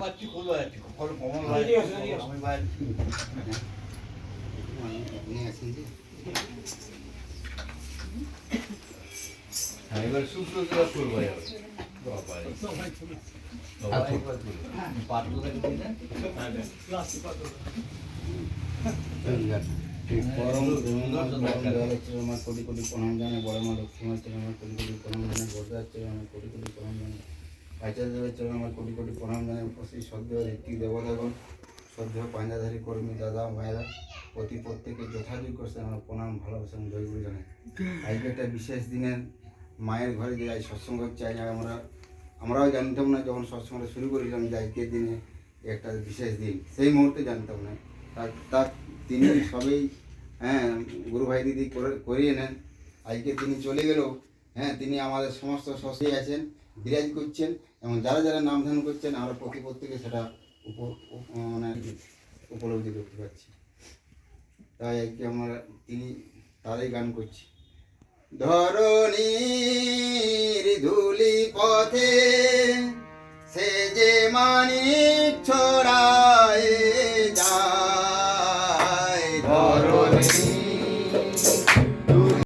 পাচ্ছি কোথায় যাচ্ছি কমল আমি বাইরে নিয়ে আসেন যে এবার শুক্র করবো পরম আমার কোটি কোটি প্রণাম জানে বড় মা লক্ষ্মীমার চরণ আমার কোটি কোটি প্রণাম জানে বড়দার চরণ আমার কোটি কোটি প্রণাম জানে আচার্যদেবের চরণ আমার কোটি কোটি প্রণাম জানে উপস্থিত শ্রদ্ধেয় ঋত্বিক দেবতাগণ শ্রদ্ধেয় পাঞ্জাধারী কর্মী দাদা ভাইরা প্রত্যেকে যথাযোগ্য করছে আমার প্রণাম ভালোবাসা এবং জয়গুরু জানাই। আজকে একটা বিশেষ দিনের মায়ের ঘরে যে সৎসঙ্গ চাই না আমরাও জানতাম না যখন সৎসঙ্গটা শুরু করেছিলাম যে আজকের দিনে একটা বিশেষ দিন সেই মুহূর্তে জানতাম না তার তিনি সবেই গুরু ভাই দিদি করিয়ে নেন। আজকে তিনি চলে গেলেও তিনি আমাদের সমস্ত সস্যই আছেন বিরাজ করছেন এবং যারা যারা নাম ধ্যান করছেন আমরা প্রত্যেকে সেটা মানে উপলব্ধি করতে পারছি। তাই আজকে আমরা তিনি তারাই গান করছি। ধরণীর ধুলি পথে সে যে মানিক